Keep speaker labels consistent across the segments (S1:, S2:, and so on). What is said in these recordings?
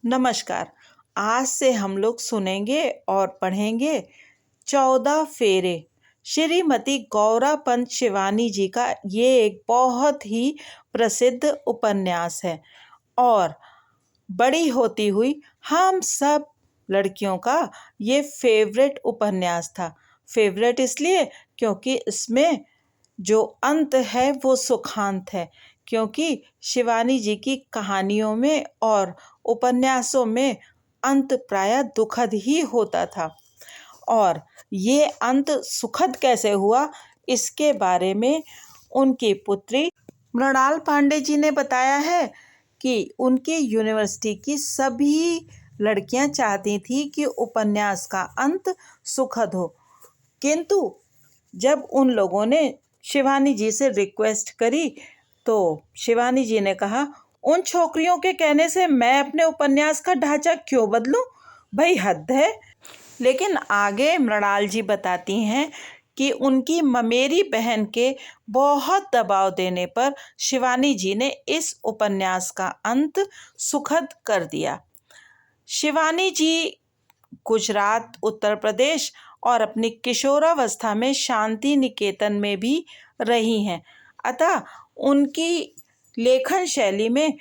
S1: नमस्कार। आज से हम लोग सुनेंगे और पढ़ेंगे 14 फेरे। श्रीमती गौरा पंत शिवानी जी का ये एक बहुत ही प्रसिद्ध उपन्यास है और बड़ी होती हुई हम सब लड़कियों का ये फेवरेट उपन्यास था। फेवरेट इसलिए क्योंकि इसमें जो अंत है वो सुखांत है, क्योंकि शिवानी जी की कहानियों में और उपन्यासों में अंत प्रायः दुखद ही होता था। और ये अंत सुखद कैसे हुआ, इसके बारे में उनकी पुत्री मृणाल पांडे जी ने बताया है कि उनकी यूनिवर्सिटी की सभी लड़कियां चाहती थी कि उपन्यास का अंत सुखद हो, किंतु जब उन लोगों ने शिवानी जी से रिक्वेस्ट करी तो शिवानी जी ने कहा, उन छोकरियों के कहने से मैं अपने उपन्यास का ढांचा क्यों बदलूं? भाई हद है। लेकिन आगे मृणाल जी बताती हैं कि उनकी ममेरी बहन के बहुत दबाव देने पर शिवानी जी ने इस उपन्यास का अंत सुखद कर दिया। शिवानी जी गुजरात, उत्तर प्रदेश और अपनी किशोरावस्था में शांति निकेतन में भी रही हैं, अतः उनकी लेखन शैली में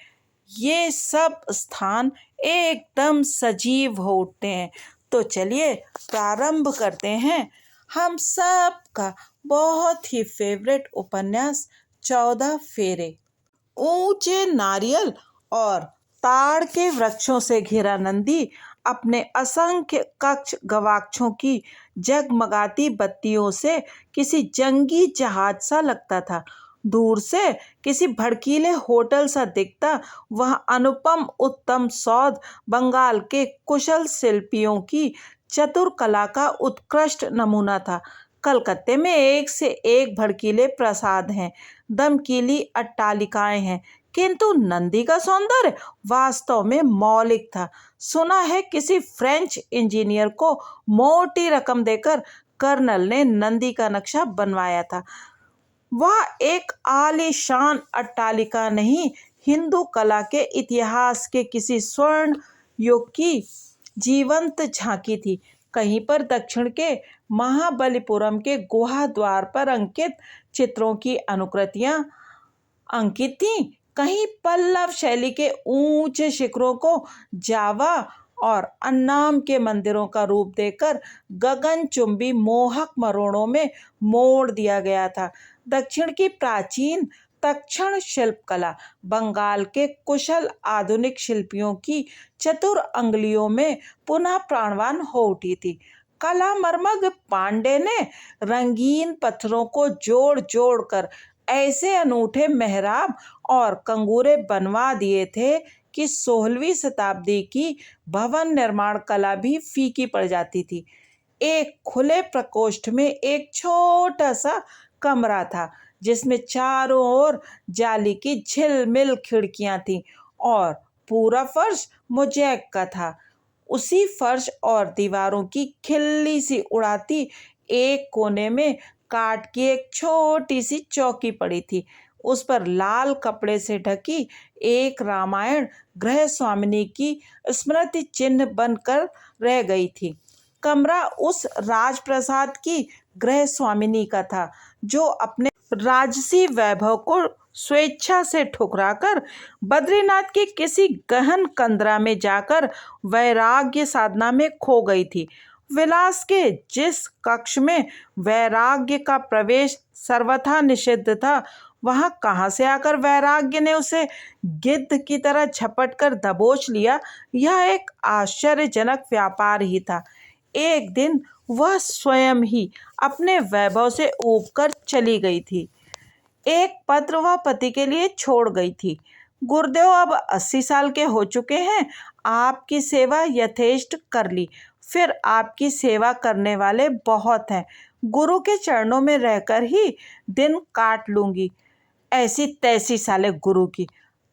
S1: ये सब स्थान एकदम सजीव हो उठते हैं। तो चलिए प्रारंभ करते हैं हम सब का बहुत ही फेवरेट उपन्यास 14 फेरे। ऊंचे नारियल और ताड़ के वृक्षों से घिरा नंदी अपने असंख्य कक्ष गवाक्षों की जगमगाती बत्तियों से किसी जंगी जहाज सा लगता था। दूर से किसी भड़कीले होटल सा दिखता वह अनुपम उत्तम सौध बंगाल के कुशल शिल्पियों की चतुर कला का उत्कृष्ट नमूना था। कलकत्ते में एक से एक भड़कीले प्रासाद हैं, दमकीली अट्टालिकाएं हैं, किंतु नंदी का सौंदर्य वास्तव में मौलिक था। सुना है किसी फ्रेंच इंजीनियर को मोटी रकम देकर कर्नल ने नंदी का नक्शा बनवाया था। वह एक आलीशान अट्टालिका नहीं, हिंदू कला के इतिहास के किसी स्वर्ण युग की जीवंत झांकी थी। कहीं पर दक्षिण के महाबलीपुरम के गुहा द्वार पर अंकित चित्रों की अनुकृतियां अंकित थीं, कहीं पल्लव शैली के ऊंचे शिखरों को जावा और अन्नाम के मंदिरों का रूप देकर गगनचुंबी मोहक मरोड़ों में मोड़ दिया गया था। दक्षिण की प्राचीन तक्षण शिल्पकला बंगाल के कुशल आधुनिक शिल्पियों की चतुर अंगुलियों में पुनः प्राणवान हो उठी थी। कला मर्मज्ञ पांडे ने रंगीन पत्थरों को जोड़ जोड़ कर ऐसे अनूठे मेहराब और कंगूरे बनवा दिए थे कि 16वीं शताब्दी की भवन निर्माण कला भी फीकी पड़ जाती थी। एक खुले प्रकोष्ठ में एक छोटा सा कमरा था, जिसमें चारों ओर जाली की झिलमिल खिड़कियां थीं और पूरा फर्श मोज़ेक का था। उसी फर्श और दीवारों की खिल्ली सी उड़ाती एक कोने में काठ की एक छोटी सी चौकी पड़ी थी। उस पर लाल कपड़े से ढकी एक रामायण गृह स्वामिनी की स्मृति चिन्ह बनकर रह गई थी। कमरा उस राजप्रसाद की गृह स्वामिनी का था, जो अपने राजसी वैभव को स्वेच्छा से ठुकराकर बद्रीनाथ के किसी गहन कंदरा में जाकर वैराग्य साधना में खो गई थी। विलास के जिस कक्ष में वैराग्य का प्रवेश सर्वथा निषिद्ध था, वहां कहां से आकर वैराग्य ने उसे गिद्ध की तरह झपट कर दबोच लिया, यह एक आश्चर्यजनक व्यापार ही था। एक दिन वह स्वयं ही अपने वैभव से ऊब कर चली गई थी। एक पत्र वह पति के लिए छोड़ गई थी। गुरुदेव अब 80 साल के हो चुके हैं, आपकी सेवा यथेष्ट कर ली, फिर आपकी सेवा करने वाले बहुत हैं, गुरु के चरणों में रहकर ही दिन काट लूंगी। ऐसी तैसी साले गुरु की,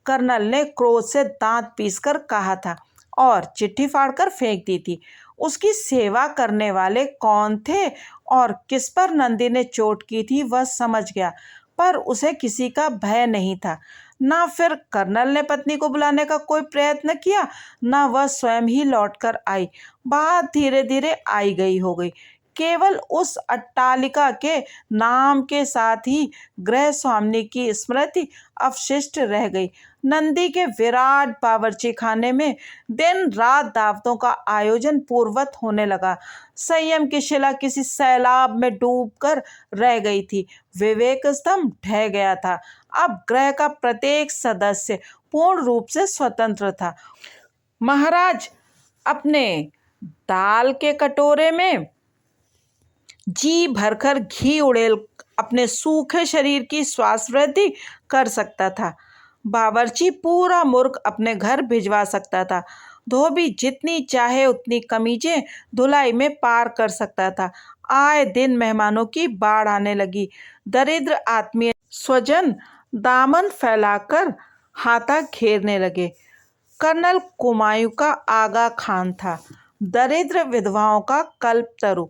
S1: कर्नल ने क्रोध से दांत पीसकर कहा था और चिट्ठी फाड़कर फेंक दी थी। उसकी सेवा करने वाले कौन थे और किस पर नंदी ने चोट की थी वह समझ गया, पर उसे किसी का भय नहीं था। ना फिर कर्नल ने पत्नी को बुलाने का कोई प्रयत्न किया, ना वह स्वयं ही लौटकर आई। बात धीरे धीरे आई गई हो गई। केवल उस अट्टालिका के नाम के साथ ही गृह स्वामिनी की स्मृति अवशिष्ट रह गई। नंदी के विराट बावर्ची खाने में दिन रात दावतों का आयोजन पूर्ववत होने लगा। संयम की शिला किसी सैलाब में डूबकर रह गई थी। विवेक स्तंभ ढह गया था। अब गृह का प्रत्येक सदस्य पूर्ण रूप से स्वतंत्र था। महाराज अपने दाल के कटोरे में जी भरकर घी उड़ेल अपने सूखे शरीर की श्वास वृद्धि कर सकता था। बावर्ची पूरा मुर्ग अपने घर भिजवा सकता था। धोबी जितनी चाहे उतनी कमीजें धुलाई में पार कर सकता था। आए दिन मेहमानों की बाढ़ आने लगी। दरिद्र आत्मीय स्वजन दामन फैलाकर हाथा घेरने लगे। कर्नल कुमायूं का आगा खान था, दरिद्र विधवाओं का कल्पतरु।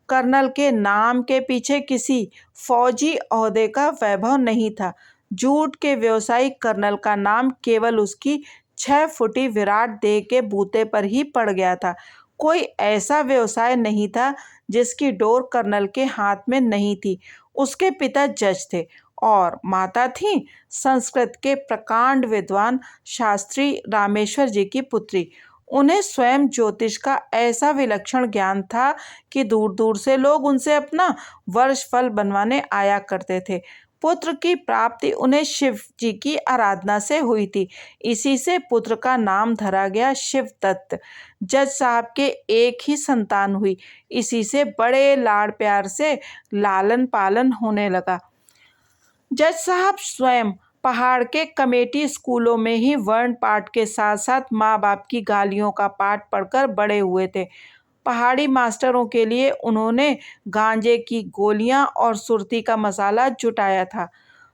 S1: कर्नल के नाम के पीछे किसी फौजी ओहदे का वैभव नहीं था। झूठ के व्यवसायी कर्नल का नाम केवल उसकी 6 फुटी विराट देह के बूते पर ही पड़ गया था। कोई ऐसा व्यवसाय नहीं था जिसकी डोर कर्नल के हाथ में नहीं थी। उसके पिता जज थे और माता थी संस्कृत के प्रकांड विद्वान शास्त्री रामेश्वर जी की पुत्री। उन्हें स्वयं ज्योतिष का ऐसा विलक्षण ज्ञान था कि दूर दूर से लोग उनसे अपना वर्षफल बनवाने आया करते थे। पुत्र की प्राप्ति उन्हें शिव जी की आराधना से हुई थी। इसी से पुत्र का नाम धरा गया शिवदत्त। जज साहब के एक ही संतान हुई। इसी से बड़े लाड़ प्यार से लालन पालन होने लगा। जज साहब स्वयं पहाड़ के कमेटी स्कूलों में ही वर्ण पाठ के साथ साथ माँ बाप की गालियों का पाठ पढ़कर बड़े हुए थे। पहाड़ी मास्टरों के लिए उन्होंने गांजे की गोलियां और सुरती का मसाला जुटाया था।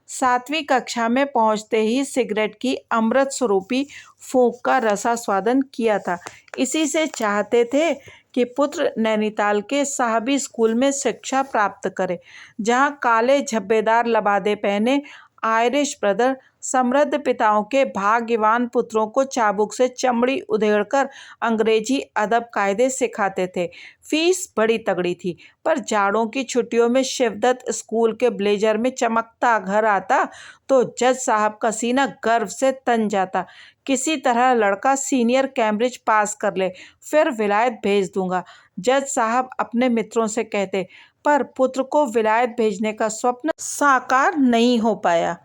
S1: 7वीं कक्षा में पहुंचते ही सिगरेट की अमृत स्वरूपी फूंक का रसास्वादन किया था। इसी से चाहते थे कि पुत्र नैनीताल के साहबी स्कूल में शिक्षा प्राप्त करे, जहां काले झब्बेदार लबादे पहने आयरिश ब्रदर समृद्ध पिताओं के भाग्यवान पुत्रों को चाबुक से चमड़ी उधेड़कर अंग्रेजी अदब कायदे सिखाते थे। फीस बड़ी तगड़ी थी, पर जाड़ों की छुट्टियों में शिवदत्त स्कूल के ब्लेजर में चमकता घर आता तो जज साहब का सीना गर्व से तन जाता। किसी तरह लड़का सीनियर कैम्ब्रिज पास कर ले, फिर विलायत भेज दूंगा, जज साहब अपने मित्रों से कहते। पर पुत्र को विलायत भेजने का स्वप्न साकार नहीं हो पाया।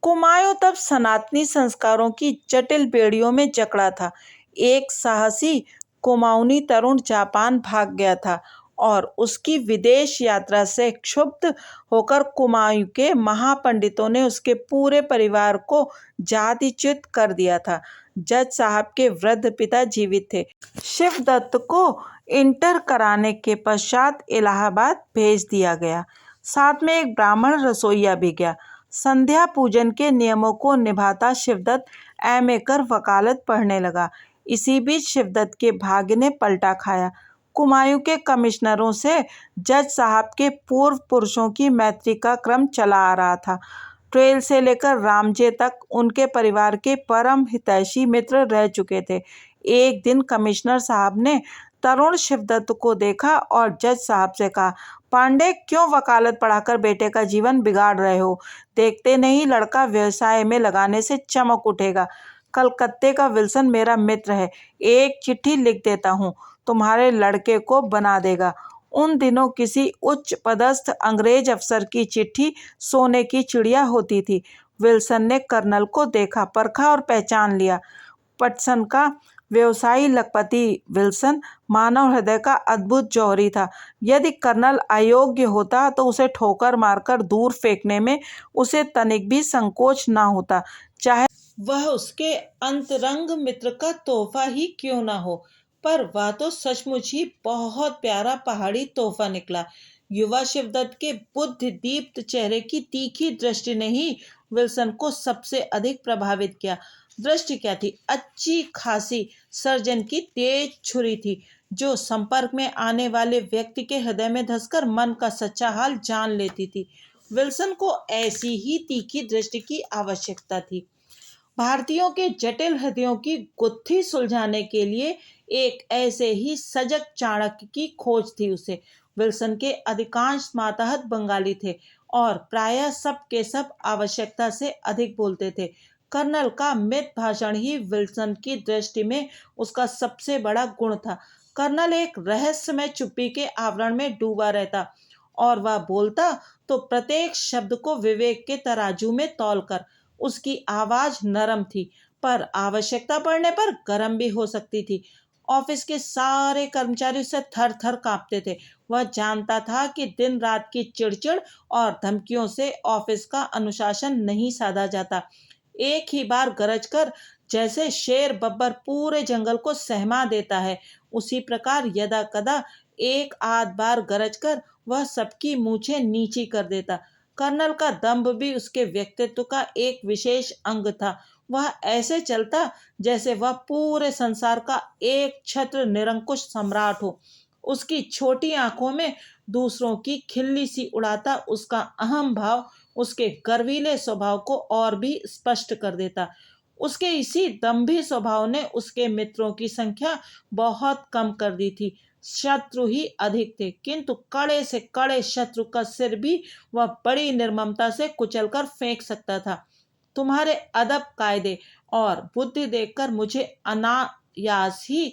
S1: कुमायूं तब सनातनी संस्कारों की जटिल बेड़ियों में जकड़ा था। एक साहसी कुमाऊनी तरुण जापान भाग गया था और उसकी विदेश यात्रा से क्षुब्ध होकर कुमायूं के महापंडितों ने उसके पूरे परिवार को जातिच्युत कर दिया था। जज साहब के वृद्ध पिता जीवित थे। शिवदत्त को इंटर कराने के पश्चात इलाहाबाद भेज दिया गया। साथ में एक ब्राह्मण रसोइया भी गया। संध्या पूजन के नियमों को निभाता शिवदत्त एमए कर वकालत पढ़ने लगा। इसी बीच शिवदत्त के भाग्य ने पलटा खाया। कुमायूं के कमिश्नरों से जज साहब के पूर्व पुरुषों की मैत्री का क्रम चला आ रहा था। ट्रेल से लेकर रामजे तक उनके परिवार के परम हितैषी मित्र रह चुके थे। एक दिन कमिश्नर साहब ने तरुण शिवदत्त को देखा और जज साहब से कहा, पांडे क्यों वकालत पढ़ाकर बेटे का जीवन बिगाड़ रहे हो? देखते नहीं लड़का व्यवसाय में लगाने से चमक उठेगा। कलकत्ते का विल्सन मेरा मित्र है, एक चिट्ठी लिख देता हूँ, तुम्हारे लड़के को बना देगा। उन दिनों किसी उच्च पदस्थ अंग्रेज अफसर की चिट्ठी सोने की चिड़िया होती थी। विल्सन ने कर्नल को देखा, परखा और पहचान लिया। पटसन का व्यवसायी लखपति विल्सन मानव हृदय का अद्भुत जौहरी था। यदि कर्नल अयोग्य होता तो उसे ठोकर मारकर दूर फेंकने में उसे तनिक भी संकोच ना होता, चाहे वह उसके अंतरंग मित्र का तोहफा ही क्यों ना हो। पर वह तो सचमुच ही बहुत प्यारा पहाड़ी तोहफा निकला। युवा शिवदत्त के बुद्धि दीप्त चेहरे की तीखी दृष्टि ने ही विल्सन को सबसे अधिक प्रभावित किया। दृष्टि क्या थी? अच्छी खासी सर्जन की तेज छुरी थी, जो संपर्क में आने वाले व्यक्ति के हृदय में धंसकर मन का सच्चा हाल जान लेती थी। विल्सन को ऐसी ही तीखी दृष्टि की आवश्यकता थी। भारतीयों के जटिल हृदयों की गुत्थी सुलझाने के लिए एक ऐसे ही सजग चाणक्य की खोज थी उसे। विल्सन के अधिकांश मातहत बंगाली थे और प्रायः सब के सब आवश्यकता से अधिक बोलते थे। कर्नल का मित भाषण ही विल्सन की दृष्टि में उसका सबसे बड़ा गुण था। कर्नल एक रहस्यमय चुप्पी के आवरण में डूबा रहता और वह बोलता तो प्रत्येक शब्द को विवेक के तराजू में तौलकर। उसकी आवाज नरम थी पर आवश्यकता पड़ने पर गर्म भी हो सकती थी। ऑफिस के सारे कर्मचारी उससे थर थर कांपते थे। वह जानता था कि दिन रात की चिड़चिड़ और धमकियों से ऑफिस का अनुशासन नहीं साधा जाता। एक ही बार गरज कर जैसे शेर बब्बर पूरे जंगल को सहमा देता है, उसी प्रकार यदा कदा एक आध बार गरज कर वह सबकी मूछें नीची कर देता। कर्नल का दंभ भी उसके व्यक्तित्व का एक विशेष अंग था। वह ऐसे चलता जैसे वह पूरे संसार का एक छत्र निरंकुश सम्राट हो। उसकी छोटी आंखों में दूसरों की खिल्ली सी उड़ाता उसका अहम भाव उसके गर्वीले स्वभाव को और भी स्पष्ट कर देता। उसके इसी दंभी स्वभाव ने उसके मित्रों की संख्या बहुत कम कर दी थी। शत्रु ही अधिक थे, किंतु कड़े से कड़े शत्रु का सिर भी वह बड़ी निर्ममता से कुचलकर फेंक सकता था। तुम्हारे अदब कायदे और बुद्धि देखकर मुझे अनायास ही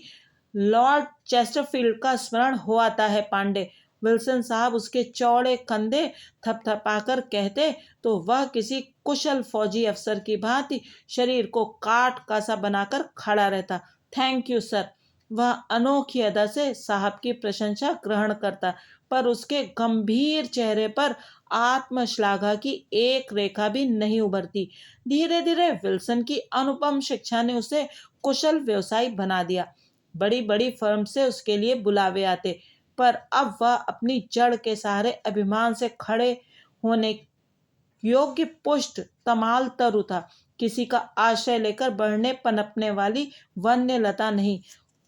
S1: लॉर्ड चेस्टरफील्ड का स्मरण हो आता है पांडे। विल्सन साहब उसके चौड़े कंधे थपथपाकर कहते तो वह किसी कुशल फौजी अफसर की भांति शरीर को काट कासा बनाकर खड़ा रहता। Thank you sir. वह अनोखी अदा से साहब की प्रशंसा ग्रहण करता, पर उसके गंभीर चेहरे पर आत्मश्लाघा की एक रेखा भी नहीं उभरती। धीरे धीरे विल्सन की अनुपम शिक्षा ने उसे कुशल व्यवसायी बना दिया। बड़ी बड़ी फर्म से उसके लिए बुलावे आते, पर अब वह अपनी जड़ के सहारे अभिमान से खड़े होने योग्य पुष्ट तमाल तरु था। किसी का आश्रय लेकर बढ़ने पनपने वाली वन्य लता नहीं।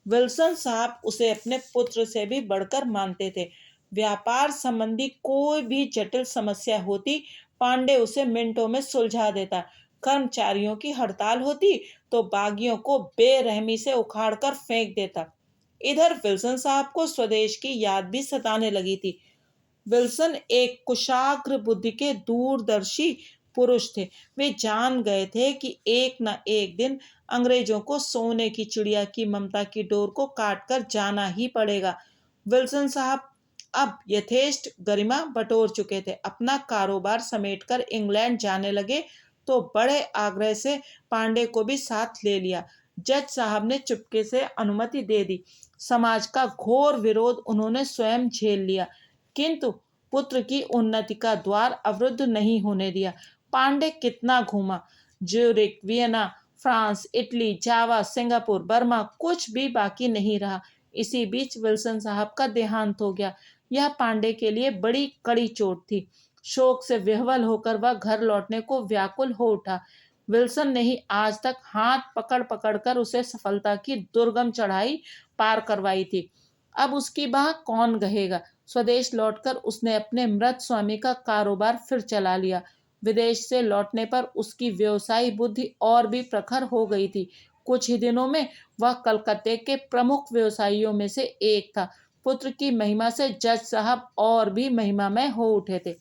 S1: विल्सन साहब उसे अपने पुत्र से भी बढ़कर मानते थे। व्यापार संबंधी कोई भी जटिल समस्या होती, पांडे उसे मिनटों में सुलझा देता। कर्मचारियों की हड़ताल होती तो बागियों को बेरहमी से उखाड़कर फेंक देता। इधर विल्सन साहब को स्वदेश की याद भी सताने लगी थी। विल्सन एक कुशाग्र बुद्धि के दूरदर्शी पुरुष थे। वे जान गए थे कि एक न एक दिन अंग्रेजों को सोने की चिड़िया की ममता की डोर को काटकर जाना ही पड़ेगा। विल्सन साहब अब यथेष्ट गरिमा बटोर चुके थे। अपना कारोबार समेटकर इंग्लैंड जाने लगे तो बड़े आग्रह से पांडे को भी साथ ले लिया। जज साहब ने चुपके से अनुमति दे दी। समाज का घोर विरोध उन्होंने स्वयं झेल लिया, किंतु पुत्र की उन्नति का द्वार अवरुद्ध नहीं होने दिया। पांडे कितना घूमा, ज्यूरिक, वियना, फ्रांस, इटली, जावा, सिंगापुर, बर्मा, कुछ भी बाकी नहीं रहा। इसी बीच विल्सन साहब का देहांत हो गया। यह पांडे के लिए बड़ी कड़ी चोट थी। शोक से विह्वल होकर वह घर लौटने को व्याकुल हो उठा। विल्सन ने ही आज तक हाथ पकड़ पकड़ कर उसे सफलता की दुर्गम चढ़ाई पार करवाई थी। अब उसकी बाह कौन गहेगा। स्वदेश लौटकर उसने अपने मृत स्वामी का कारोबार फिर चला लिया। विदेश से लौटने पर उसकी व्यवसायी बुद्धि और भी प्रखर हो गई थी। कुछ ही दिनों में वह कलकत्ते के प्रमुख व्यवसायियों में से एक था। पुत्र की महिमा से जज साहब और भी महिमामय हो उठे थे।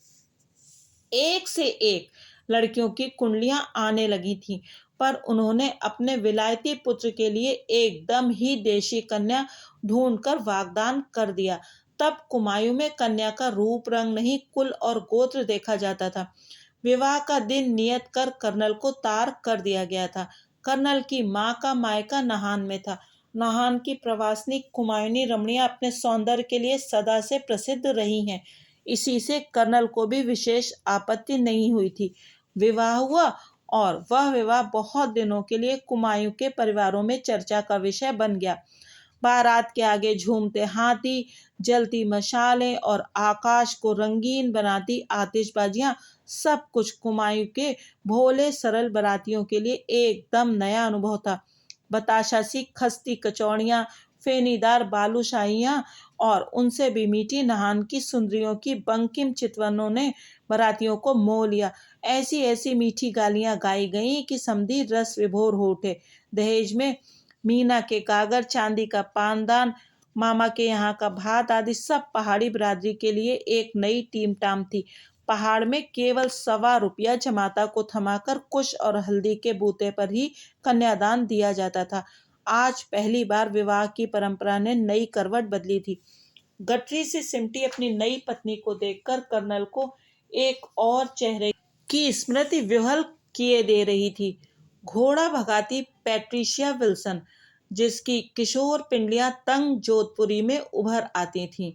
S1: एक से एक लड़कियों की कुंडलियां आने लगी थीं, पर उन्होंने अपने विलायती पुत्र के लिए एकदम ही देशी कन्या ढूंढकर वागदान कर दिया। तब कुमायूं में कन्या का रूप रंग नहीं, कुल और गोत्र देखा जाता था। विवाह का दिन नियत कर कर्नल को तार कर दिया गया था। कर्नल की माँ का मायका नाहन में था। नाहन की प्रवासनी कुमायूनी रमणियां अपने सौंदर्य के लिए सदा से प्रसिद्ध रही हैं। इसी से कर्नल को भी विशेष आपत्ति नहीं हुई थी। विवाह हुआ और वह विवाह बहुत दिनों के लिए कुमायूं के परिवारों में चर्चा का विषय बन गया। बारात के आगे झूमते हाथी, जलती मशालें और आकाश को रंगीन बनाती आतिशबाजियां, सब कुछ कुमायूं के भोले सरल बारातियों के लिए एकदम नया अनुभव था। बताशा सी खस्ती कचौड़ियाँ, फेनीदार बालूशाहियाँ और उनसे भी मीठी नहान की सुंदरियों की बंकिम चितवनों ने बारातियों को मोह लिया। ऐसी ऐसी मीठी गालियां गाई गईं कि समधी रस विभोर हो उठे। दहेज में मीना के गागर, चांदी का पानदान, मामा के यहाँ का भात आदि सब पहाड़ी बिरादरी के लिए एक नई टीम टाम थी। पहाड़ में केवल 1.25 जमाता को थमाकर कुश और हल्दी के बूते पर ही कन्यादान दिया जाता था। आज पहली बार विवाह की परंपरा ने नई करवट बदली थी। गठरी से सिमटी अपनी नई पत्नी को देखकर कर्नल को एक और चेहरे की स्मृति विह्वल किए दे रही थी। घोड़ा भगाती पैट्रिशिया विल्सन, जिसकी किशोर पिंडलियां तंग जोधपुरी में उभर आती थीं।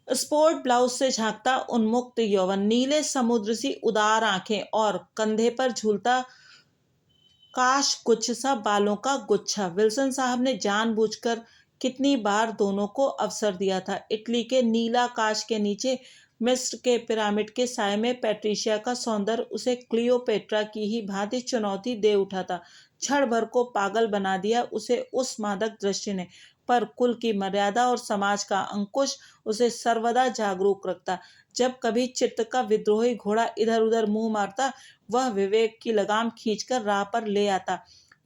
S1: स्पोर्ट ब्लाउज से झांकता उन्मुक्त यौवन, नीले समुद्र सी उदार आंखें और कंधे पर झूलता काश कुछ सा बालों का गुच्छा। विल्सन साहब ने जानबूझकर कितनी बार दोनों को अवसर दिया था। इटली के नीलाकाश के नीचे मिस्र के पिरामिड के साय में पैट्रिशिया का सौंदर्य उसे क्लियोपेट्रा की ही भांति चुनौती दे उठा था। क्षण भर को पागल बना दिया उसे उस मादक दृष्टि ने, पर कुल की मर्यादा और समाज का अंकुश उसे सर्वदा जागरूक रखता। जब कभी चित्त का विद्रोही घोड़ा इधर उधर मुंह मारता, वह विवेक की लगाम खींचकर राह पर ले आता।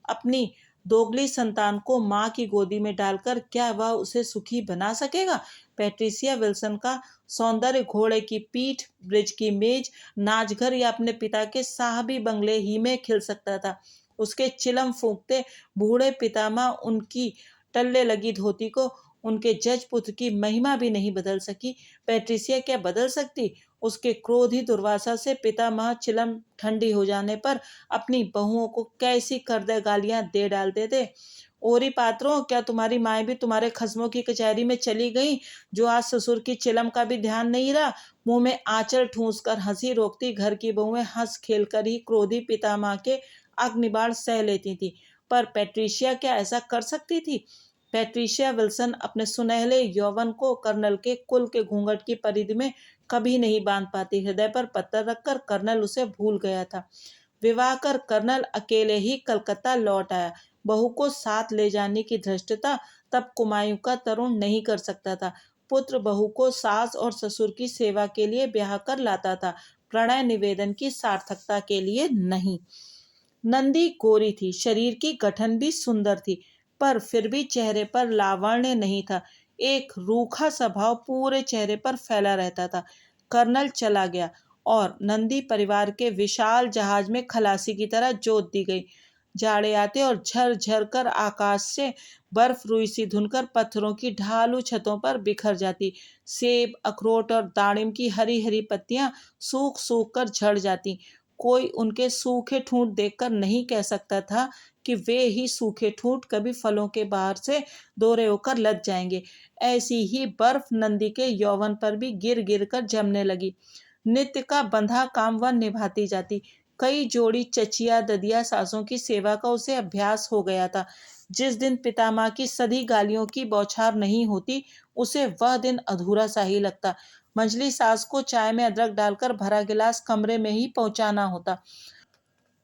S1: अपनी दोगली संतान को मां की गोदी में डालकर क्या वह उसे सुखी बना सकेगा? पैट्रिशिया विल्सन का सौंदर्य घोड़े की पीठ, ब्रिज की मेज, नाचघर या अपने पिता के साहबी बंगले ही में खिल सकता था। उसके चिलम फूंकते बूढ़े पितामह उनकी टल्ले लगी धोती को उनके जज पुत्र की महिमा भी नहीं बदल सकी। पैट्रिशिया क्या बदल सकती? उसके क्रोधी दुर्वासा से पितामह चिलम ठंडी हो जाने पर अपनी बहुओं को कैसी करदे गालियां दे डालते थे। ओरी पात्रों, क्या तुम्हारी माएँ भी तुम्हारे खस्मों की कचहरी में चली गईं, जो आज ससुर की चिलम का भी ध्यान नहीं रहा? मुंह में आंचल ठूंस कर हंसी रोकती घर की बहुएं हंस खेल कर ही क्रोधी पितामह के अग्निबाण सह लेती थी। पर पैट्रिशिया क्या ऐसा कर सकती थी? पैट्रिशिया विल्सन अपने सुनहले यौवन को कर्नल के कुल के घूंघट की परिधि में कभी नहीं बांध पाती। हृदय पर पत्थर रखकर कर्नल उसे भूल गया था। विवाह कर कर्नल अकेले ही कलकत्ता लौट आया। बहू को साथ ले जाने की धृष्टता तब कुमायूं का तरुण नहीं कर सकता था। पुत्र बहू को सास और ससुर की सेवा के लिए ब्याह कर लाता था, प्रणय निवेदन की सार्थकता के लिए नहीं। नंदी गोरी थी, शरीर की गठन भी सुंदर थी, पर फिर भी चेहरे पर लावण्य नहीं था। एक रूखा स्वभाव पूरे चेहरे पर फैला रहता था। कर्नल चला गया और नंदी परिवार के विशाल जहाज में खलासी की तरह जोत दी गई। जाड़े आते और झर झर कर आकाश से बर्फ रुई सी धुनकर पत्थरों की ढालू छतों पर बिखर जाती। सेब, अखरोट और दाड़िम की हरी हरी पत्तियां सूख सूख कर झड़ जाती। कोई उनके सूखे ठूंठ देखकर नहीं कह सकता था कि वे ही सूखे ठूंठ कभी फलों के बाहर से दोहरे होकर लद जाएंगे। ऐसी ही बर्फ नंदी के यौवन पर भी गिर गिर कर जमने लगी। नित्य का बंधा काम वह निभाती जाती। कई जोड़ी चचिया ददिया सासों की सेवा का उसे अभ्यास हो गया था। जिस दिन पितामह की सधी गालियों की बौछार नहीं होती, उसे वह दिन अधूरा सा ही लगता। मंझली सास को चाय में अदरक डालकर भरा गिलास कमरे में ही पहुंचाना होता।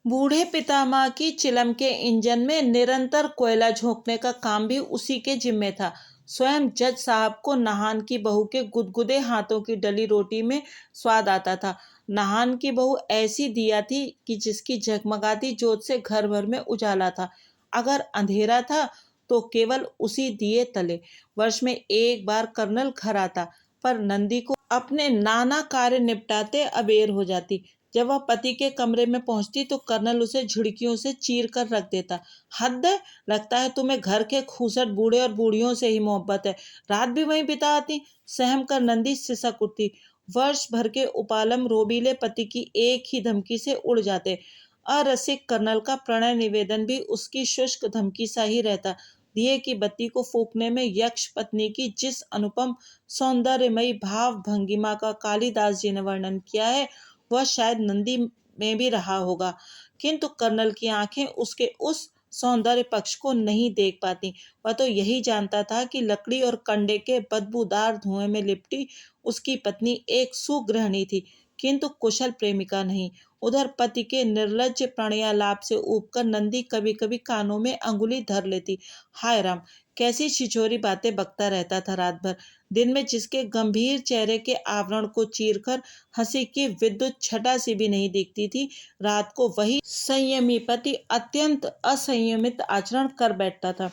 S1: बूढ़े पितामह की चिलम के इंजन में निरंतर कोयला झोंकने का काम भी उसी के जिम्मे था। स्वयं जज साहब को नहान की बहू के गुदगुदे हाथों की डली रोटी में स्वाद आता था। नहान की बहू ऐसी दिया थी कि जिसकी जगमगाती जोत से घर भर में उजाला था। अगर अंधेरा था तो केवल उसी दिए तले। वर्ष में एक बार कर्नल घर आता, पर नंदी को अपने नाना कार्य निपटाते अबेर हो जाती। जब वह पति के कमरे में पहुंचती तो कर्नल उसे झिड़कियों से चीर कर रख देता। हद है, लगता है तुम्हें घर के खूसट बूढ़े और बूढ़ियों से ही मोहब्बत है, रात भी वहीं बिता आती। सहम कर नंदी सिसक उठती। वर्ष भर के उपालम रोबीले पति की एक ही धमकी से उड़ जाते। अरसिक कर्नल का प्रणय निवेदन भी उसकी शुष्क धमकी सा ही रहता। दिए की बत्ती को फूकने में यक्ष पत्नी की जिस अनुपम सौंदर्यमयी भाव भंगिमा का कालिदास जी ने वर्णन किया है, वह शायद नंदी में भी रहा होगा, किंतु कर्नल की आंखें उसके उस सौंदर्य पक्ष को नहीं देख पाती। वह तो यही जानता था कि लकड़ी और कंडे के बदबूदार धुएं में लिपटी उसकी पत्नी एक सुगृहिणी थी, किंतु कुशल प्रेमिका नहीं। उधर पति के निर्लज्ज प्रणयालाप से ऊबकर नंदी कभी कभी कानों में अंगुली धर लेती। हाय राम, कैसी छिछोरी बातें बकता रहता था रात भर। दिन में जिसके गंभीर चेहरे के आवरण को चीरकर हंसी की विद्युत छटा सी भी नहीं दिखती थी, रात को वही संयमी पति अत्यंत असंयमित आचरण कर बैठता था।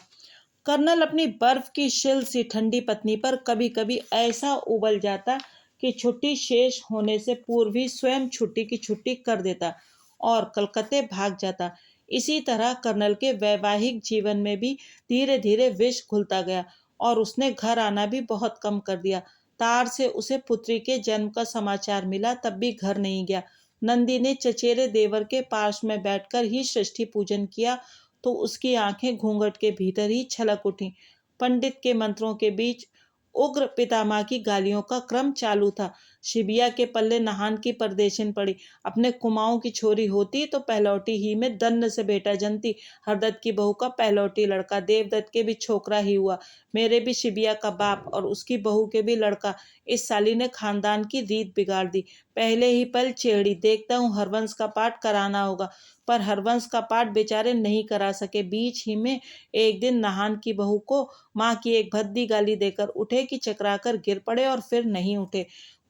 S1: कर्नल अपनी बर्फ की शिल सी ठंडी पत्नी पर कभी कभी ऐसा उबल जाता कि छुट्टी शेष होने से पूर्व ही स्वयं छुट्टी की छुट्टी कर देता और कलकत्ते भाग जाता। इसी तरह कर्नल के वैवाहिक जीवन में भी धीरे धीरे विष घुलता गया और उसने घर आना भी बहुत कम कर दिया। तार से उसे पुत्री के जन्म का समाचार मिला, तब भी घर नहीं गया। नंदी ने चचेरे देवर के पास में बैठकर ही सृष्टि पूजन किया तो उसकी आंखें घूंघट के भीतर ही छलक उठी। पंडित के मंत्रों के बीच उग्र पितामह की गालियों का क्रम चालू था। शिबिया के पल्ले नहान की परदेशिन पड़ी। अपने कुमाऊं की छोरी होती तो पहलौटी ही में दन्न से बेटा जनती। हरदत्त की बहू का पहलौटी लड़का, देवदत्त के भी छोकरा ही हुआ। मेरे भी शिबिया का बाप और उसकी बहू के भी लड़का। इस साली ने खानदान की रीत बिगाड़ दी। पहले ही पल छेड़ी। देखता हूँ हरवंश का पाठ कराना होगा, पर हरवंश का पाठ बेचारे नहीं करा सके। बीच ही में एक दिन नहान की बहू को माँ की एक भद्दी गाली देकर उठे कि चकरा कर गिर पड़े और फिर नहीं उठे।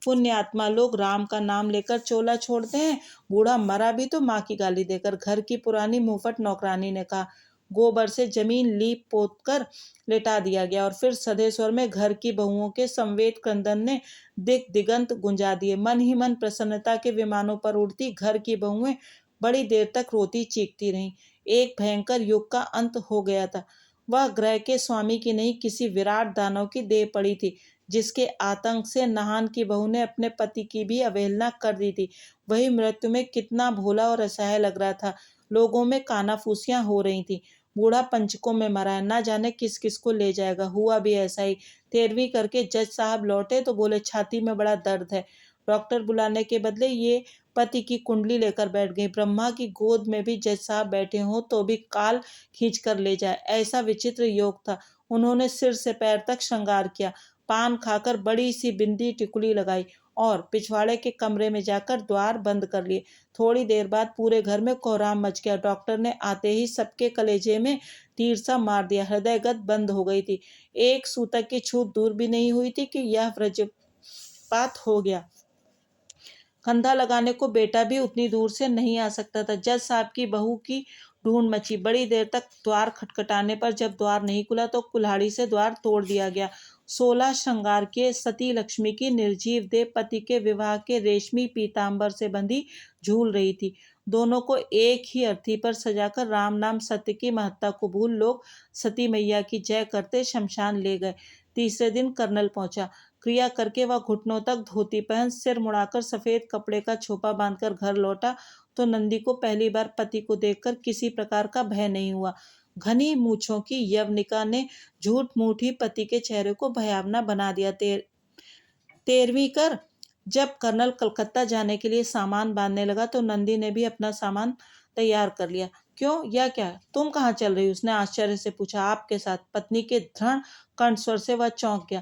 S1: पुण्यात्मा लोग राम का नाम लेकर चोला छोड़ते हैं। बूढ़ा मरा भी तो माँ की गाली देकर। घर की पुरानी मुफट नौकरानी ने कहा। गोबर से जमीन लीप पोत कर लेटा दिया गया और फिर सधे स्वर में घर की बहुओं के संवेद क्रंदन ने दिक दिगंत गुंजा दिए। मन ही मन प्रसन्नता के विमानों पर उड़ती घर की बहुएं बड़ी देर तक रोती चीखती रहीं। एक भयंकर युग का अंत हो गया था। वह ग्रह के स्वामी की नहीं, किसी विराट दानव की देह पड़ी थी, जिसके आतंक से नहान की बहू ने अपने पति की भी अवहेलना कर दी थी। वही मृत्यु में कितना भोला और असहाय लग रहा था। लोगों में कानाफूसियां हो रही थी। बूढ़ा पंचकों में मरा है, ना जाने किस किस को ले जाएगा। हुआ भी ऐसा ही। 13वीं करके जज साहब लौटे तो बोले छाती में बड़ा दर्द है। डॉक्टर बुलाने के बदले ये पति की कुंडली लेकर बैठ गई। ब्रह्मा की गोद में भी जज साहब बैठे हों तो भी काल खींच कर ले जाए, ऐसा विचित्र योग था। उन्होंने सिर से पैर तक श्रृंगार किया, पान खाकर बड़ी सी बिंदी टिकुली लगाई और पिछवाड़े के कमरे में जाकर द्वार बंद कर लिए। थोड़ी देर बाद पूरे घर में कोहराम मच गया। डॉक्टर ने आते ही सबके कलेजे में तीर सा मार दिया। हृदय गत बंद हो गई थी। एक सूतक की छूट दूर भी नहीं हुई थी कि यह वज्रपात हो गया। कंधा लगाने को बेटा भी उतनी दूर से नहीं आ सकता था। जज साहब की बहू की ढूंढ मची। बड़ी देर तक द्वार खटखटाने पर जब द्वार नहीं खुला तो कुल्हाड़ी से द्वार तोड़ दिया गया। 16 श्रृंगार के सती लक्ष्मी की निर्जीव देह पति के विवाह के रेशमी पीताम्बर से बंधी झूल रही थी। दोनों को एक ही अर्थी पर सजाकर राम नाम सत्य की महत्ता को भूल लोग सती मैया की जय करते शमशान ले गए। तीसरे दिन कर्नल पहुंचा। क्रिया करके वह घुटनों तक धोती पहन, सिर मुड़ाकर सफेद कपड़े का छोपा बांधकर घर लौटा तो नंदी को पहली बार पति को देखकर किसी प्रकार का भय नहीं हुआ। घनी मूछों की यवनिका ने झूठ मूठ ही पति के चेहरे को भयावना बना दिया। 13वीं कर जब कर्नल कलकत्ता जाने के लिए सामान बांधने लगा तो नंदी ने भी अपना सामान तैयार कर लिया। क्यों, या क्या, तुम कहाँ चल रही? उसने आश्चर्य से पूछा। आपके साथ। पत्नी के दृढ़ कंठस्वर से वह चौंक गया।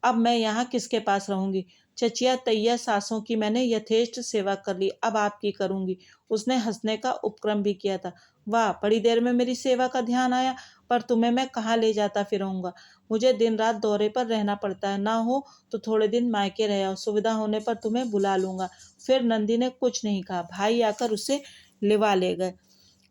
S1: अब मैं यहाँ किसके पास रहूंगी? चचिया तैया सासों की मैंने यथेष्ट सेवा कर ली, अब आपकी करूंगी। उसने हंसने का उपक्रम भी किया था। वाह, बड़ी देर में मेरी सेवा का ध्यान आया, पर तुम्हें मैं कहाँ ले जाता फिरूंगा? मुझे दिन रात दौरे पर रहना पड़ता है, ना हो तो थोड़े दिन मायके रह आओ, सुविधा होने पर तुम्हें बुला लूंगा। फिर नंदी ने कुछ नहीं कहा। भाई आकर उसे लिवा ले गए।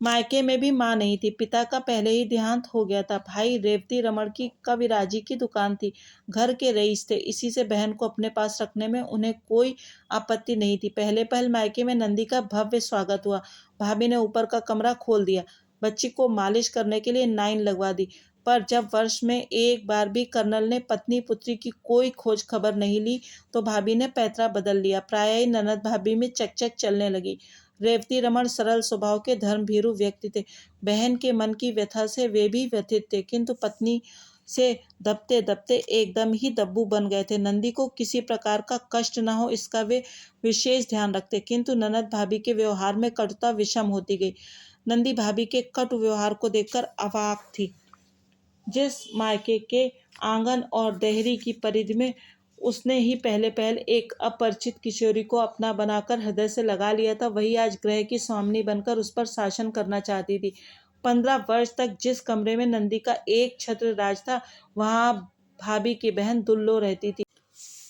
S1: मायके में भी माँ नहीं थी। पिता का पहले ही देहांत हो गया था। भाई रेवती रमण की कविराजी की दुकान थी। घर के रईस थे, इसी से बहन को अपने पास रखने में उन्हें कोई आपत्ति नहीं थी। पहले पहल मायके में नंदी का भव्य स्वागत हुआ। भाभी ने ऊपर का कमरा खोल दिया, बच्ची को मालिश करने के लिए नाइन लगवा दी। पर जब वर्ष में एक बार भी कर्नल ने पत्नी पुत्री की कोई खोज खबर नहीं ली तो भाभी ने पैतरा बदल लिया। प्रायः ही ननद भाभी में चकचक चलने लगी। रेवती रमण सरल स्वभाव के धर्मभीरू व्यक्ति थे। बहन के मन की व्यथा से वे भी व्यथित थे, किंतु पत्नी से दबते दबते एकदम ही दब्बू बन गए थे। नंदी को किसी प्रकार का कष्ट न हो इसका वे विशेष ध्यान रखते, किंतु ननद भाभी के व्यवहार में कटुता विषम होती गई। नंदी भाभी के कटु व्यवहार को देखकर अवाक थी। जिस मायके के आंगन और देहरी की परिधि में उसने ही पहले एक अपरिचित किशोरी को अपना बनाकर हृदय से लगा लिया था, वही आज ग्रह की स्वामिनी बनकर उस पर शासन करना चाहती थी। 15 वर्ष तक जिस कमरे में नंदी का एक छत्र राज था, वहां भाभी की बहन दुल्लो रहती थी।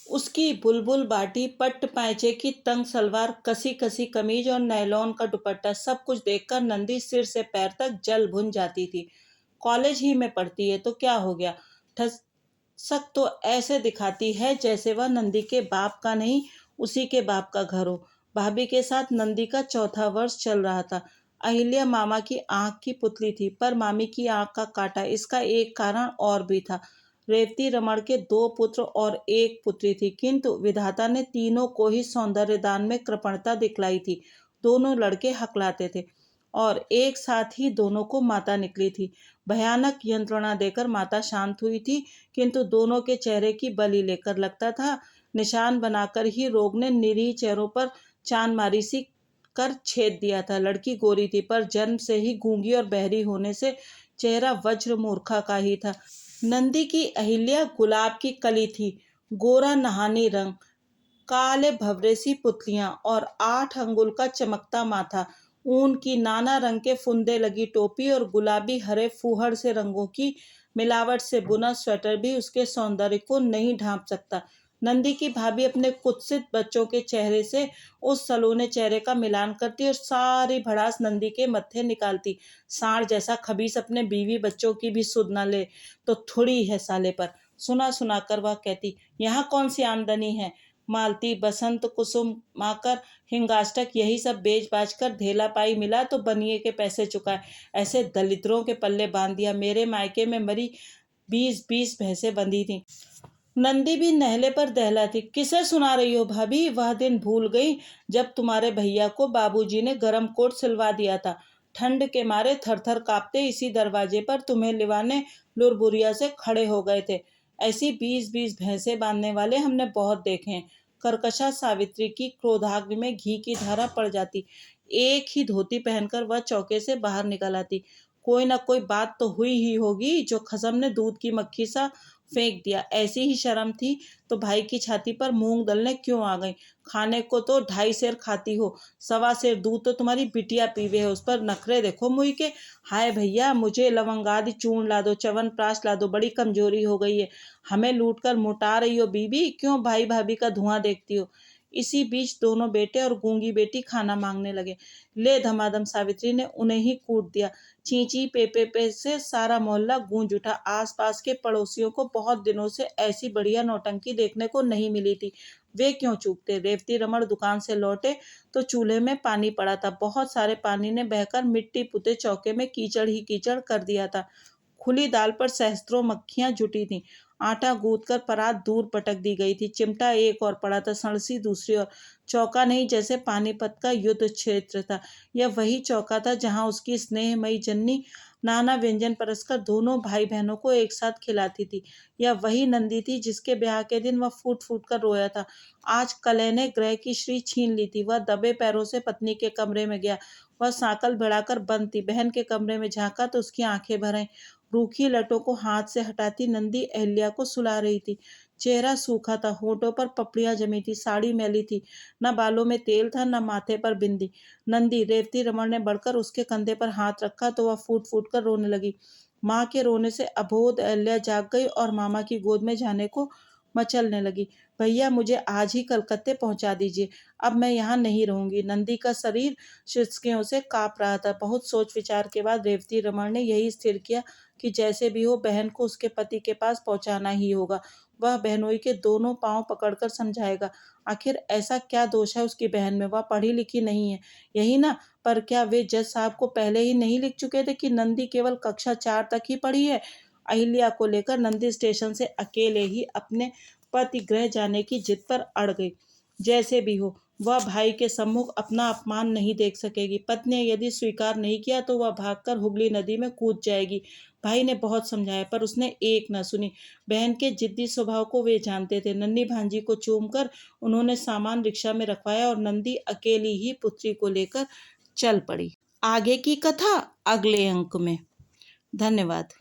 S1: उसकी बुलबुल बाटी, पट्ट पैंचे की तंग सलवार, कसी कसी कमीज और नायलॉन का दुपट्टा, सब कुछ देखकर नंदी सिर से पैर तक जल भुन जाती थी। कॉलेज ही में पढ़ती है तो क्या हो गया? ठस सक तो ऐसे दिखाती है जैसे वह नंदी के बाप का नहीं, उसी के बाप का घर हो। भाभी के साथ नंदी का चौथा वर्ष चल रहा था। अहिल्या मामा की आंख की पुतली थी, पर मामी की आंख का काटा। इसका एक कारण और भी था। रेवती रमण के 2 पुत्र और एक पुत्री थी, किंतु विधाता ने तीनों को ही सौंदर्य दान में कृपणता दिखलाई थी। दोनों लड़के हकलाते थे और एक साथ ही दोनों को माता निकली थी। भयानक यंत्रणा देकर माता शांत हुई थी, किंतु दोनों के चेहरे की बलि लेकर लगता था निशान बनाकर ही रोग ने निरीह चेहरों पर चांद मारी सी कर छेद दिया था। लड़की गोरी थी, पर जन्म से ही गूंगी और बहरी होने से चेहरा वज्र मूर्खा का ही था। नंदी की अहिल्या गुलाब की कली थी, गोरा नहानी रंग, काले भवरे सी पुतलियां और 8 अंगुल का चमकता माथा, ऊन की नाना रंग के फुंदे लगी टोपी और गुलाबी हरे फूहड़ से रंगों की मिलावट से बुना स्वेटर भी उसके सौंदर्य को नहीं ढांप सकता। नंदी की भाभी अपने कुत्सित बच्चों के चेहरे से उस सलोने चेहरे का मिलान करती और सारी भड़ास नंदी के मत्थे निकालती। सांड जैसा खबीस अपने बीवी बच्चों की भी सुध न ले तो थोड़ी है साले पर। सुना सुना कर वह कहती, यहाँ कौन सी आमदनी है? मालती, बसंत, कुसुम, माकर, हिंगाष्टक यही सब बेच बाच कर धेला पाई मिला तो बनिए के पैसे चुकाए। ऐसे दलिद्रों के पल्ले बांध दिया। मेरे मायके में मरी 20-20 भैंसें बंधी थी। नंदी भी नहले पर दहला थी। किसे सुना रही हो भाभी? वह दिन भूल गई जब तुम्हारे भैया को बाबूजी ने गरम कोट सिलवा दिया था। ठंड के मारे थर थर कांपते इसी दरवाजे पर तुम्हें लिवाने लुरबुरिया से खड़े हो गए थे। ऐसी 20-20 भैंसें बांधने वाले हमने बहुत देखे हैं। कर्कशा सावित्री की क्रोधाग्नि में घी की धारा पड़ जाती। एक ही धोती पहनकर वह चौके से बाहर निकल आती। कोई ना कोई बात तो हुई ही होगी जो खसम ने दूध की मक्खी सा फेंक दिया। ऐसी ही शर्म थी तो भाई की छाती पर मूंग दलने क्यों आ गई? खाने को तो 2.5 सेर खाती हो, 1.25 सेर दूध तो तुम्हारी बिटिया पीवे है, उस पर नखरे देखो मुई के। हाय भैया, मुझे लवंगादि चूर्ण ला दो, च्यवनप्राश ला दो, बड़ी कमजोरी हो गई है। हमें लूट कर मोटा रही हो बीबी, क्यों भाई भाभी का धुआं देखती हो? इसी बीच दोनों बेटे और गूंगी बेटी खाना मांगने लगे। ले धमाधम सावित्री ने उन्हें ही कूट दिया। चींची पे पे से सारा मोहल्ला गूंज उठा। आसपास के पड़ोसियों को बहुत दिनों से ऐसी बढ़िया नौटंकी देखने को नहीं मिली थी। वे क्यों चूकते? रेवती रमण दुकान से लौटे तो चूल्हे में पानी पड़ा था। बहुत सारे पानी ने बहकर मिट्टी पुते चौके में कीचड़ ही कीचड़ कर दिया था। खुली दाल पर सहस्त्रों मक्खियां जुटी थीं। आटा गूंथ कर परात दूर पटक दी गई थी। चिमटा एक और पड़ा था, सणसी दूसरी ओर। चौका नहीं, जैसे पानीपत का युद्ध क्षेत्र था। यह वही चौका था जहां उसकी स्नेहमयी जननी नाना व्यंजन परसकर दोनों भाई बहनों को एक साथ खिलाती थी। यह वही नंदी थी जिसके ब्याह के दिन वह फूट फूट कर रोया था। आज कलह ने ग्रह की श्री छीन ली थी। वह दबे पैरों से पत्नी के कमरे में गया। वह सांकल भिड़ाकर बंद थी। बहन के कमरे में झांका तो उसकी आंखें भर आईं। रूखी लटों को हाथ से हटाती नंदी अहिल्या को सुला रही थी। चेहरा सूखा था, होठों पर पपड़ियां जमी थी, साड़ी मैली थी, न बालों में तेल था न माथे पर बिंदी। नंदी, रेवती रमण ने बढ़कर उसके कंधे पर हाथ रखा तो वह फूट फूट कर रोने लगी। माँ के रोने से अबोध अहिल्या जाग गई और मामा की गोद में जाने को मचलने लगी। भैया, मुझे आज ही कलकत्ते पहुंचा दीजिए, अब मैं यहाँ नहीं रहूंगी। नंदी का शरीर सिसकियों से कांप रहा था। बहुत सोच विचार के बाद रेवती रमण ने यही स्थिर किया कि जैसे भी हो बहन को उसके पति के पास पहुंचाना ही होगा। वह बहनोई के दोनों पांव पकड़कर समझाएगा। आखिर ऐसा क्या दोष है उसकी बहन में? वह पढ़ी लिखी नहीं है, यही ना? पर क्या वे जज साहब को पहले ही नहीं लिख चुके थे कि नंदी केवल कक्षा 4 तक ही पढ़ी है? अहिल्या को लेकर नंदी स्टेशन से अकेले ही अपने पति गृह जाने की जिद पर अड़ गई। जैसे भी हो, वह भाई के सम्मुख अपना अपमान नहीं देख सकेगी। पत्नी ने यदि स्वीकार नहीं किया तो वह भागकर हुगली नदी में कूद जाएगी। भाई ने बहुत समझाया पर उसने एक न सुनी। बहन के जिद्दी स्वभाव को वे जानते थे। नन्ही भांजी को चूमकर उन्होंने सामान रिक्शा में रखवाया और नंदी अकेली ही पुत्री को लेकर चल पड़ी। आगे की कथा अगले अंक में। धन्यवाद।